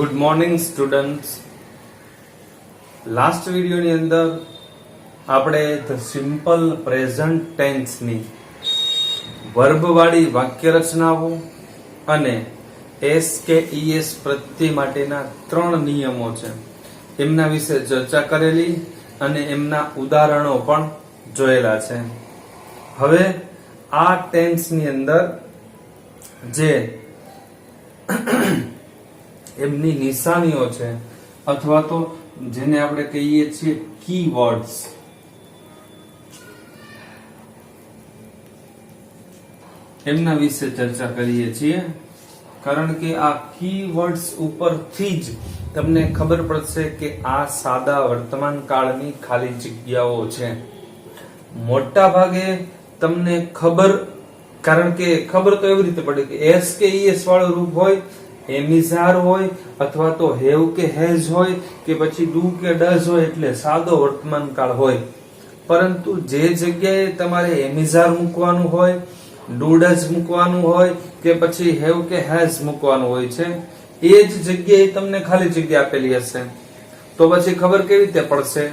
Good morning students. Last વિડીયોની અંદર આપણે ધ સિમ્પલ પ્રેઝન્ટ ટેન્સની વર્બવાળી વાક્ય રચનાઓ અને એસ કે ઈએસ પ્રત્યય માટેના 3 નિયમો છે એમના વિશે ચર્ચા કરેલી અને એમના ઉદાહરણો પણ જોયેલા છે. હવે આ ટેન્સની અંદર જે એમની નિશાનીઓ છે અથવા તો જેને આપણે કહીએ છીએ કીવર્ડ્સ, એમના વિશે ચર્ચા કરીએ છીએ. કારણ કે આ કીવર્ડ્સ ઉપરથી જ તમને ખબર પડશે કે આ સાદા વર્તમાન કાળની ખાલી જગ્યાઓ છે. મોટા ભાગે તમને ખબર, કારણ કે ખબર તો એવી રીતે પડે કે એસ કે ઈએસ વાળું રૂપ હોય, એમિઝાર હોય અથવા તો હેવ કે હેઝ હોય કે પછી ડુ કે ડઝ હોય એટલે સાદો વર્તમાન કાળ હોય. પરંતુ જે જગ્યાએ તમારે એમિઝાર મૂકવાનું હોય, ડુ ડઝ મૂકવાનું હોય કે પછી હેવ કે હેઝ મૂકવાનું હોય છે, એ જ જગ્યાએ તમને ખાલી જગ્યા આપેલી હશે. તો પછી ખબર કેવી રીતે પડશે?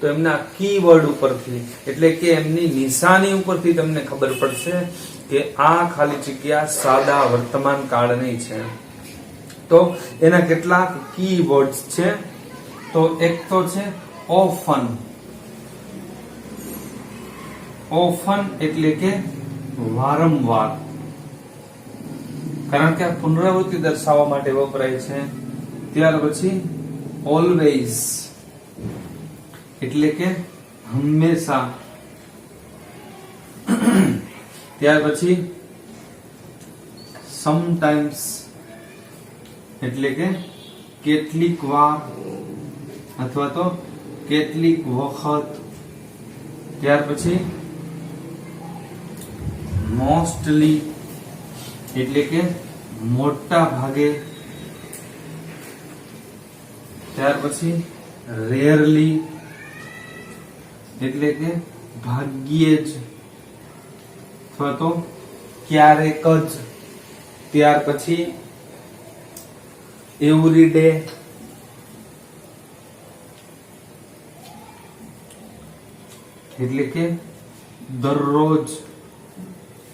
તો એમના કીવર્ડ ઉપરથી, એટલે કે એમની નિશાની ઉપરથી તમને ખબર પડશે કે આ ખાલી જગ્યા સાદા વર્તમાન કાળની છે. તો એના કેટલાક કીવર્ડ્સ છે. તો એક તો છે ઓફન. ઓફન એટલે કે વારંવાર, કારણ કે આ પુનરાવૃત્તિ દર્શાવવા માટે વપરાય છે. ત્યાર પછી ઓલવેઝ એટલે કે હંમેશા. ત્યાર પછી સમટાઈમ્સ એટલે કે કેટલીક વાર અથવા તો કેટલીક વખત. ત્યાર પછી મોસ્ટલી એટલે કે મોટા ભાગે. ત્યાર પછી રેરલી એટલે કે ભાગ્યે જ અથવા તો ક્યારેક જ. ત્યાર પછી એવરી ડે એટલે કે દરરોજ.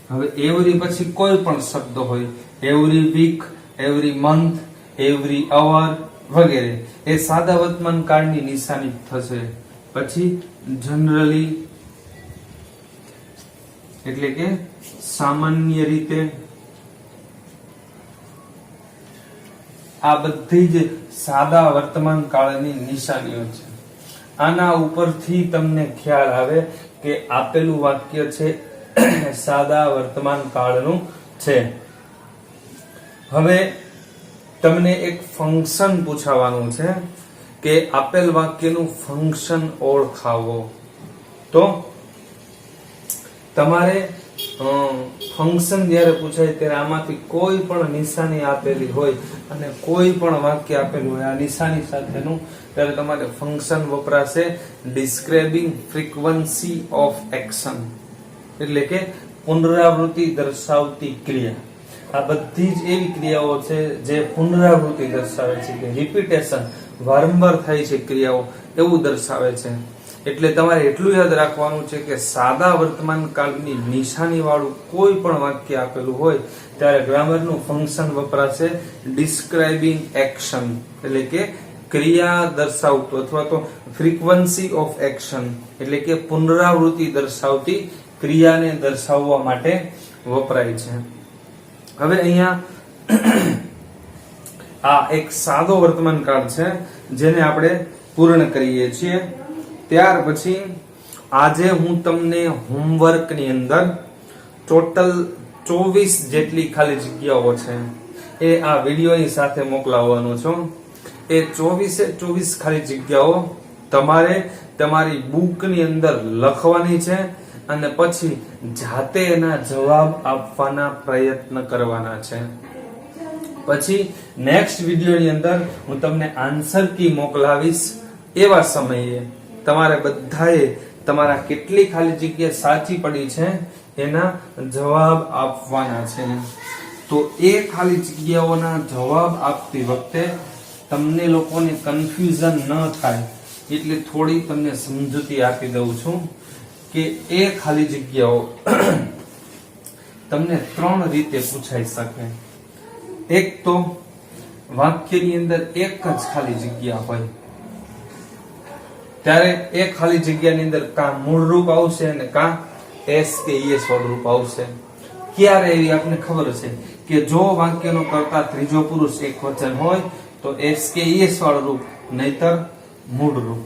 હવે એવરી પછી કોઈ પણ શબ્દ હોય, every week, every month, every hour વગેરે, એ સાદા વર્તમાન કાળની નિશાની થશે. પછી જનરલી એટલે કે સામાન્ય રીતે. આ બધી જ સાદા વર્તમાન કાળની નિશાનીઓ છે. આના ઉપરથી તમને ખ્યાલ આવે કે આપેલું વાક્ય છે સાદા વર્તમાન કાળનું છે. હવે તમને એક ફંક્શન પૂછવાનું છે કે આપેલ વાક્યનું ફંક્શન ઓળખાવો. તો તમારે ફંક્શન જ્યારે પૂછાય ત્યારે આમાંથી કોઈ પણ નિશાની આપેલી હોય અને કોઈ પણ વાક્ય આપેલું હોય આ નિશાની સાથેનું, ત્યારે તમારે ફંક્શન વપરાશે ડિસ્ક્રાઇબિંગ ફ્રીક્વન્સી ઓફ એક્શન એટલે કે પુનરાવૃત્તિ દર્શાવતી ક્રિયા. આ બધી જ એવી ક્રિયાઓ છે જે પુનરાવૃત્તિ દર્શાવે છે, કે રિપીટેશન, વારંવાર થાય છે ક્રિયાઓ, એવું દર્શાવે છે. એટલે તમારે એટલું યાદ રાખવાનું છે કે સાદા વર્તમાન કાળની નિશાની વાળું કોઈ પણ વાક્ય આપેલું હોય ત્યારે ગ્રામરનું ફંક્શન વપરાશે ડિસ્ક્રાઇબિંગ એક્શન એટલે કે ક્રિયા દર્શાવતું, અથવા તો ફ્રીક્વન્સી ઓફ એક્શન એટલે કે પુનરાવૃત્તિ દર્શાવતી ક્રિયાને દર્શાવવા માટે વપરાય છે. હવે અહીંયા આ એક સાદો વર્તમાન કાળ છે જેને આપણે પૂર્ણ કરીએ છીએ. ત્યાર પછી આજે હું તમને હોમવર્કની અંદર ટોટલ 24 જેટલી ખાલી જગ્યાઓ છે એ આ વિડીયોની સાથે મોકલાવવાનો છું. એ 24 ખાલી જગ્યાઓ તમારે તમારી બુકની અંદર લખવાની છે અને પછી જાતે એના જવાબ આપવાના પ્રયત્ન કરવાના છે. પછી નેક્સ્ટ વિડીયોની અંદર હું તમને આન્સર કી મોકલાવીશ. એવા સમયે તમારે બધાએ તમારા કેટલી ખાલી જગ્યા સાચી પડી છે એના જવાબ આપવાના છે. તો એ ખાલી જગ્યાઓના જવાબ આપતી વખતે તમને લોકોને કન્ફ્યુઝન ન થાય એટલે થોડી તમને સમજૂતી આપી દઉં છું કે એ ખાલી જગ્યાઓ તમને 3 રીતે પૂછાઈ શકે. એક તો વાક્યની અંદર એક જ ખાલી જગ્યા હોય ત્યારે એ ખાલી જગ્યાની અંદર કાં મૂળ રૂપ આવશે અને કાં એસ કે ઈએસ વાળું રૂપ આવશે. ક્યારે એવી આપને ખબર છે કે જો વાક્યનો કર્તા ત્રીજો પુરુષ એક વચન હોય તો એસ કે ઈએસ વાળું રૂપ, નહીતર મૂળ રૂપ.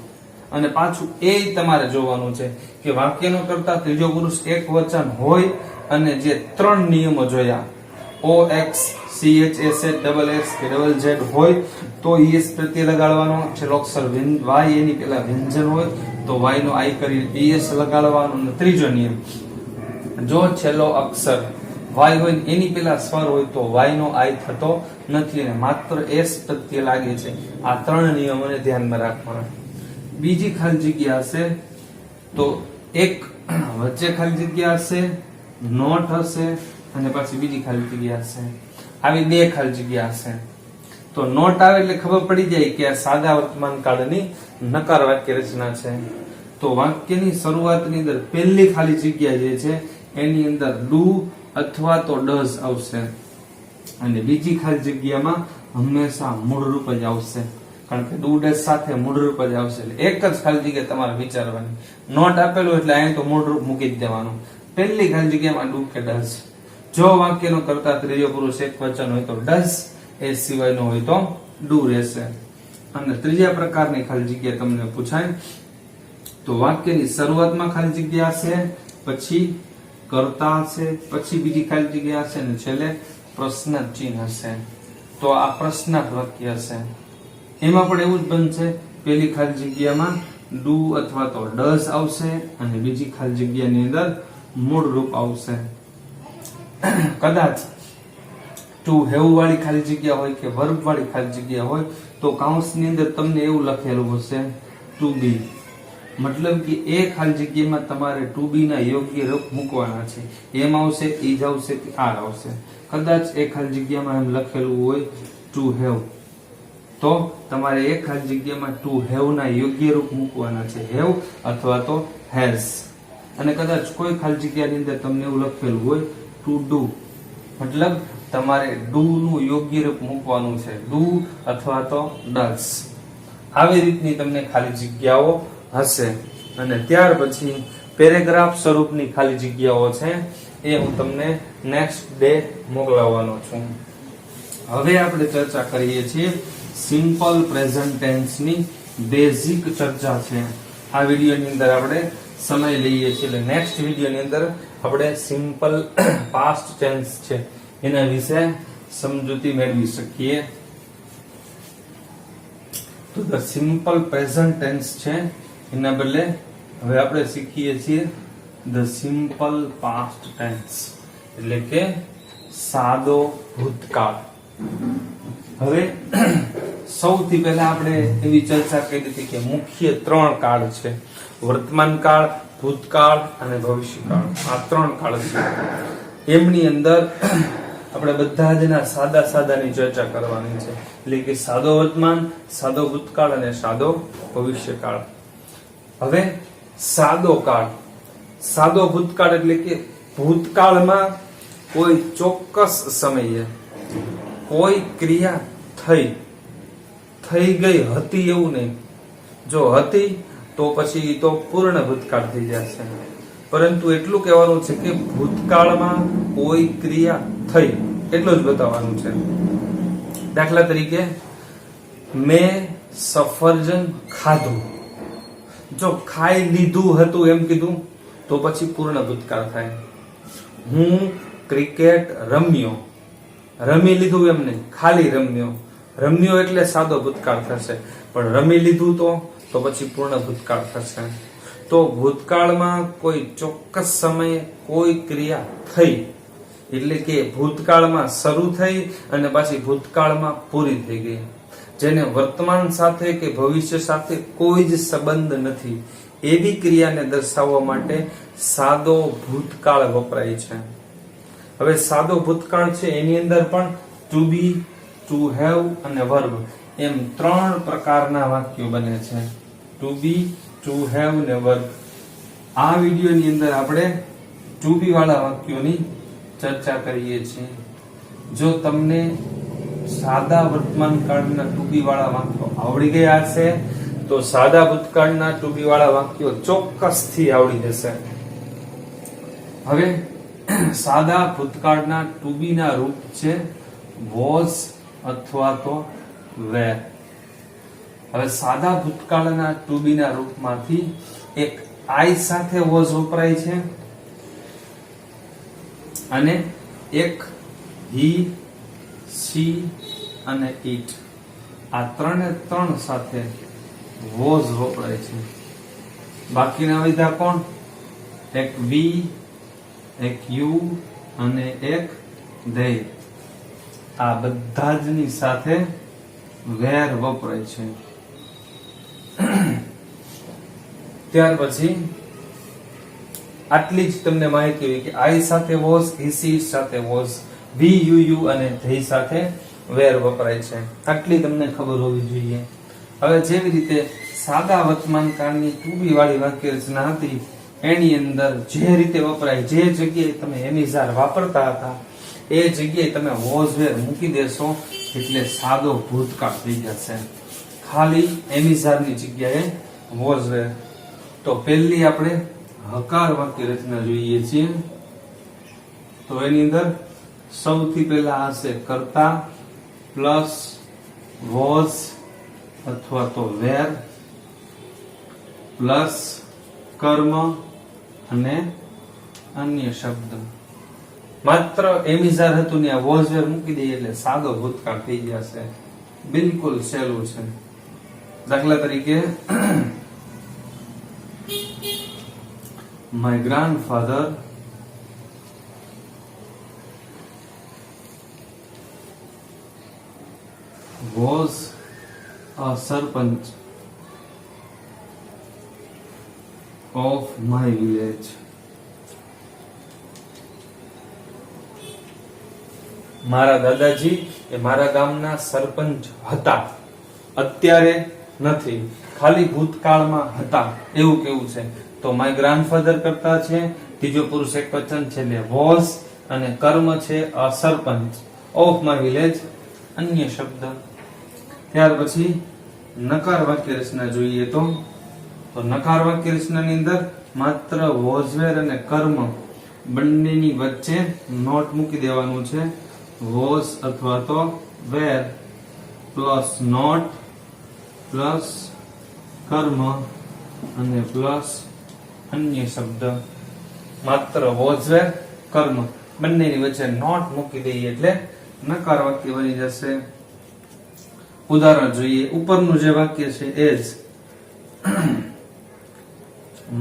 અને પાછું એ તમારે જોવાનું છે કે વાક્યનો કર્તા ત્રીજો પુરુષ એક વચન હોય અને જે 3 નિયમો જોયા O X C H S H double X કે ડબલ ઝેડ હોય તો ઈએસ પ્રત્યય લગાડવાનો, છેલ્લો અક્ષર વાય એની પહેલા વ્યંજન હોય તો વાય નો આઈ કરી ઈએસ લગાડવાનો. અને ત્રીજો નિયમ, જો છેલ્લો અક્ષર વાય હોય એની પહેલા સ્વર હોય તો વાય નો આઈ થતો નથી અને માત્ર એસ પ્રત્યય લાગે છે. આ 3 નિયમોને ધ્યાનમાં રાખવાના. બીજી ખાલી જગ્યા હશે તો એક વચ્ચે ખાલી જગ્યા હશે, નોટ હશે અને પછી બીજી ખાલી જગ્યા હશે. આવી 2 ખાલી જગ્યા હશે. તો નોટ આવે એટલે ખબર પડી જાય કે આ સાદા વર્તમાન કાળની નકાર વાક્ય રચના છે. તો વાક્યની શરૂઆતની અંદર પહેલી ખાલી જગ્યા જે છે એની અંદર ડુ અથવા તો ડઝ આવશે અને બીજી ખાલી જગ્યામાં હંમેશા મૂળ રૂપ જ આવશે, કારણ કે ડુ ડઝ સાથે મૂળ રૂપ જ આવશે. એટલે એક જ ખાલી જગ્યા તમારે વિચારવાની. નોટ આપેલું એટલે અહીં તો મૂળ રૂપ મૂકી જ દેવાનું. પહેલી ખાલી જગ્યામાં ડુ કે ડઝ. જો વાક્યનો કર્તા ત્રીજો પુરુષ એક વચન હોય તો ડઝ, એ સિવાયનો હોય તો ડુ રહેશે. અને ત્રીજા પ્રકારની ખાલી જગ્યા તમને પૂછાય તો વાક્યની શરૂઆતમાં ખાલી જગ્યા હશે, પછી કર્તા હશે, પછી બીજી ખાલી જગ્યા હશે અને છેલ્લે પ્રશ્ન ચિહ્ન હશે. તો આ પ્રશ્નાર્થ વાક્ય હશે. એમાં પણ એવું જ બનશે, પહેલી ખાલી જગ્યામાં ડુ અથવા તો ડઝ આવશે અને બીજી ખાલી જગ્યાની અંદર મૂળ રૂપ આવશે. કદાચ ટુ હેવ વાળી ખાલી જગ્યા હોય કે વર્બ વાળી ખાલી જગ્યા હોય તો કાઉન્સની અંદર તમને એવું લખેલું હશે ટુ બી, મતલબ કે એ ખાલી જગ્યામાં તમારે ટુ બી ના યોગ્ય રૂપ મૂકવાના છે. એમ આવશે, ઈજ આવશે કે આર આવશે. કદાચ એ ખાલી જગ્યામાં એમ લખેલું હોય ટુ હેવ તો તમારે એ ખાલી જગ્યામાં ટુ હેવ ના યોગ્ય રૂપ મૂકવાના છે, હેવ અથવા તો હેઝ. અને કદાચ કોઈ ખાલી જગ્યાની અંદર તમને એવું લખેલું હોય ટુ ડુ, મતલબ તમારે ડુ નું યોગ્ય રૂપ મૂકવાનું છે, ડુ અથવા તો ડઝ. આવી રીતની તમને ખાલી જગ્યાઓ હશે. અને ત્યાર પછી પેરેગ્રાફ સ્વરૂપની ખાલી જગ્યાઓ છે એ હું તમને નેક્સ્ટ ડે મોકલાવવાનો છું. હવે આપણે ચર્ચા કરીએ છીએ સિમ્પલ પ્રેઝન્ટ ટેન્સ ની બેઝિક ચર્ચા છે. આ વિડીયોની અંદર આપણે સમય લઈએ છીએ એટલે નેક્સ્ટ વિડીયોની અંદર આપણે સિમ્પલ પાસ્ટ ટેન્સ છે એના વિશે સમજૂતી મેળવી શકીએ. તો ધ સિમ્પલ પ્રેઝન્ટ ટેન્સ છે એના બદલે હવે આપણે શીખીએ છીએ ધ સિમ્પલ પાસ્ટ ટેન્સ એટલે કે સાદો ભૂતકાળ. હવે સૌથી પહેલા આપણે એવી ચર્ચા કરી હતી કે મુખ્ય 3 કાળ છે, વર્તમાન કાળ, ભૂતકાળ અને ભવિષ્યકાળ. આ 3 કાળ છે. એમની અંદર આપણે બધા જના સાદાની ચર્ચા કરવાની છે, એટલે કે સાદો વર્તમાન, સાદો ભૂતકાળ અને સાદો ભવિષ્યકાળ. હવે સાદો કાળ, સાદો ભૂતકાળ એટલે કે ભૂતકાળમાં કોઈ ચોક્કસ સમયે કોઈ ક્રિયા થઈ ગઈ હતી એવું નહીં. જો હતી તો પછી તો પૂર્ણ ભૂતકાળ થઈ જશે, પરંતુ એટલું કહેવાનું છે કે ભૂતકાળમાં કોઈ ક્રિયા થઈ એટલું જ બતાવવાનું છે. દાખલા તરીકે મેં સફરજન ખાધું, જો ખાઈ લીધું હતું એમ કીધું તો પછી પૂર્ણ ભૂતકાળ થાય. હું ક્રિકેટ રમ્યો, રમી લીધું એમ નહીં, ખાલી રમ્યો એટલે સાદો ભૂતકાળ થશે, પણ રમી લીધું તો પછી પૂર્ણ ભૂતકાળ થશે. તો ભૂતકાળમાં કોઈ ચોક્કસ સમયે કોઈ ક્રિયા થઈ એટલે કે ભૂતકાળમાં શરૂ થઈ અને પાછી ભૂતકાળમાં પૂરી થઈ ગઈ, જેને વર્તમાન સાથે કે ભવિષ્ય સાથે કોઈ જ સંબંધ નથી, એવી ક્રિયાને દર્શાવવા માટે સાદો ભૂતકાળ વપરાય છે. હવે સાદો ભૂતકાળ છે એની અંદર પણ ટુ બી, ટુ હેવ અને વર્બ એમ 3 પ્રકારના વાક્યો બને છે, ટુ બી, ટુ હેવ ને વર્બ. આ વિડિયોની અંદર આપણે ટુ બી વાળા વાક્યોની ચર્ચા કરીએ છીએ. જો તમને સાદા વર્તમાન કાળના ટુ બી વાળા વાક્યો આવડી ગયા હશે તો સાદા ભૂતકાળના ટુ બી વાળા વાક્યો ચોક્કસથી આવડી જશે. હવે સાદા ભૂતકાળના ટુ બી ના રૂપ છે વોઝ અથવા તો વેર. હવે સાદા ભૂતકાળના ટુ બી ના રૂપમાંથી એક આઈ સાથે વોઝ વપરાય છે અને એક હી, શી અને ઇટ, આ ત્રણે ત્રણ સાથે વોઝ વપરાય છે. બાકીના વિધા કોણ? એક વી, એક યુ અને એક they. આ બધા જ ની સાથે વેર વપરાય છે. ત્યાર પછી આટલી જ તમને માહિતી હોય કે આઈ સાથે વોઝ, હી સી સાથે વોઝ, વી યુ યુ અને they સાથે વેર વપરાય છે. આટલી તમને ખબર હોવી જોઈએ. હવે જેવી રીતે સાદા વર્તમાન કાળની ટુ બી વાળી વાક્ય રચના હતી એની અંદર જે રીતે વપરાય, જે જગ્યાએ તમે એમિઝાર વાપરતા હતા એ જગ્યાએ તમે વોઝ વેર મૂકી દેશો એટલે સાદો ભૂતકાળ થઈ જશે. ખાલી એમિઝારની જગ્યાએ વોઝ વેર. તો પહેલી આપણે હકાર વાક્ય રચના જોઈએ છીએ. તો એની અંદર સૌથી પહેલા હશે કર્તા પ્લસ વોઝ અથવા તો વેર પ્લસ કર્મ અને અન્ય શબ્દ. માત્ર એમિઝાર હતું ને વોઝ વેર મૂકી દઈએ એટલે સાદો ભૂતકાળ થઈ જશે. બિલકુલ સહેલું છે. દાખલા તરીકે my grandfather was a sarpanch of my village. મારા દાદાજી એ મારા ગામના સરપંચ હતા, અત્યારે નથી, ખાલી ભૂતકાળમાં હતા એવું કેવું છે. તો માય ગ્રાન્ડફાધર કરતા છે, ત્રીજો પુરુષ એકવચન છે એટલે વોઝ અને કર્મ છે અ સરપંચ ઓફ માય વિલેજ અન્ય શબ્દ. ત્યાર પછી નકાર વાક્ય રચના જોઈએ તો નકાર વાક્ય રચનાની અંદર માત્ર વોઝવેર અને કર્મ બંનેની વચ્ચે નોટ મૂકી દેવાનું છે. વોઝ અથવા તો વેર પ્લસ નોટ પ્લસ કર્મ અને પ્લસ અન્ય શબ્દ. માત્ર વોઝવેર કર્મ બંનેની વચ્ચે નોટ મૂકી દઈએ એટલે નકાર વાક્ય બની જશે. ઉદાહરણ જોઈએ. ઉપરનું જે વાક્ય છે એ જ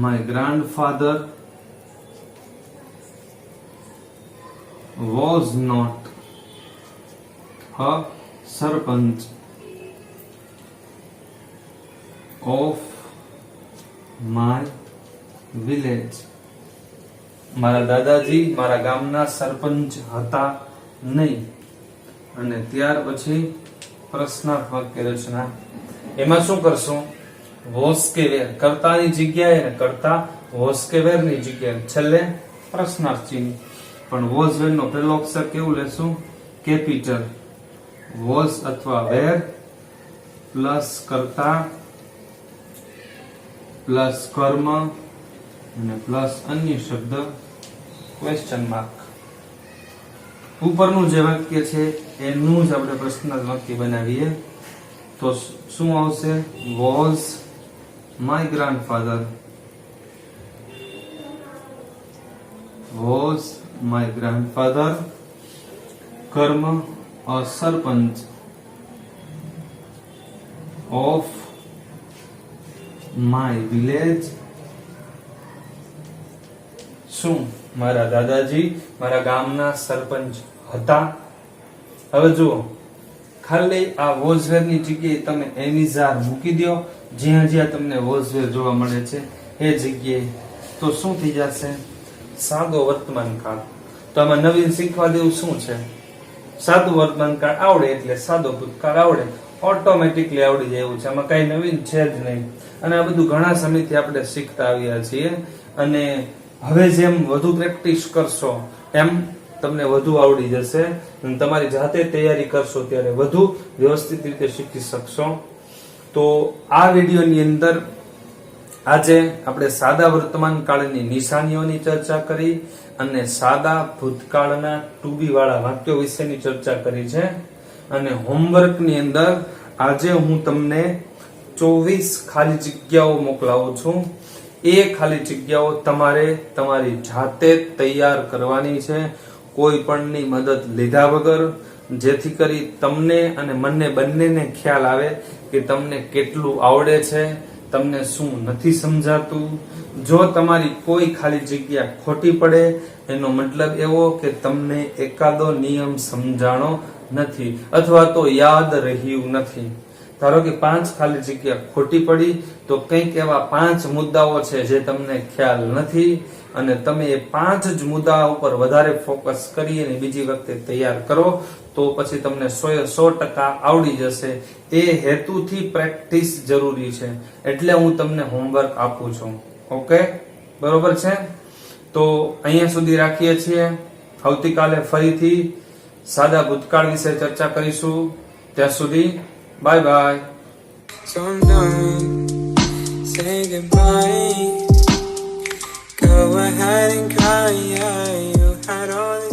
my grandfather was not a sarpanch of my village. મારા દાદાજી મારા ગામના સરપંચ હતા નહીં. અને ત્યાર પછી પ્રશ્નાર્થ વાક્ય રચના. એમાં શું કરશું? વોઝ કે વેર કર્તાની જગ્યાએ ને કર્તા વોઝ કે વેર ની જગ્યાએ છેલ્લે પ્રશ્નાર્થ ચિહ્ન. પણ વોઝ વેર નો પહેલો અક્ષર કેવું લેશું? કેપિટલ. વોઝ અથવા વેર પ્લસ કર્તા પ્લસ કર્મ અને પ્લસ અન્ય શબ્દ ક્વેશ્ચન માર્ક. ઉપરનું જે વાક્ય છે એનું જ આપણે પ્રશ્નાર્થ વાક્ય બનાવીએ તો શું આવશે? Was my grandfather was my grandfather કર્મ અ સરપંચ ઓફ માય વિલેજ. શું મારા દાદાજી મારા ગામના સરપંચ હતા? હવે જુઓ, ખાલી આ વોઝવેર ની જગ્યાએ તમે એમિઝાર મૂકી દો જ્યાં જ્યાં તમને વોઝવેર જોવા મળે છે એ જગ્યાએ, તો શું થઈ જશે? સાદો વર્તમાન કાળ. તો આમાં નવીન શીખવા દેવું શું છે? સાદું વર્તમાન કાળ આવડે એટલે સાદો ભૂતકાળ આવડે. ઓટોમેટિકલી આવડી જાય એવું છે, આમાં કઈ નવીન છે જ નહીં. અને આ બધું ઘણા સમયથી આપણે શીખતા આવ્યા છીએ, અને હવે જેમ વધુ પ્રેક્ટિસ કરશો એમ તમને વધુ આવડી જશે, અને તમારી જાતે તૈયારી કરશો ત્યારે વધુ વ્યવસ્થિત રીતે શીખી શકશો. તો આ વિડીયોની અંદર આજે આપણે સાદા વર્તમાન કાળની નિશાનીઓની ચર્ચા કરી અને સાદા ભૂતકાળના ટુ બી વાળા વાક્યો વિશેની ચર્ચા કરી છે. અને હોમવર્કની અંદર આજે હું તમને 24 ખાલી જગ્યાઓ મોકલાવું છું. એ ખાલી જગ્યાઓ તમારે તમારી જાતે તૈયાર કરવાની છે, કોઈ પણની મદદ લીધા વગર, જેથી કરી તમને અને મને બંનેને ખ્યાલ આવે કે તમને કેટલું આવડે છે, તમને શું નથી સમજાતું. જો તમારી કોઈ ખાલી જગ્યા ખોટી પડે એનો મતલબ એવો કે તમને એકાદો નિયમ સમજાણો નથી અથવા તો યાદ રહ્યું નથી. ધારો કે 5 ખાલી જગ્યા ખોટી પડી તો કંઈક એવા 5 મુદ્દાઓ છે જે તમને ખ્યાલ નથી, અને તમે એ 5 જ મુદ્દા ઉપર વધારે ફોકસ કરી અને બીજી વખતે તૈયાર કરો તો પછી તમને 100% આવડી જશે. એ હેતુથી પ્રેક્ટિસ જરૂરી છે, એટલે હું તમને હોમવર્ક આપું છું. ઓકે, બરોબર છે? તો અહીંયા સુધી રાખીએ છીએ. આવતીકાલે ફરીથી સાદા ભૂતકાળ વિશે ચર્ચા કરીશું. ત્યાં સુધી bye bye. So I'm done, say goodbye. Go ahead and cry, yeah, you had all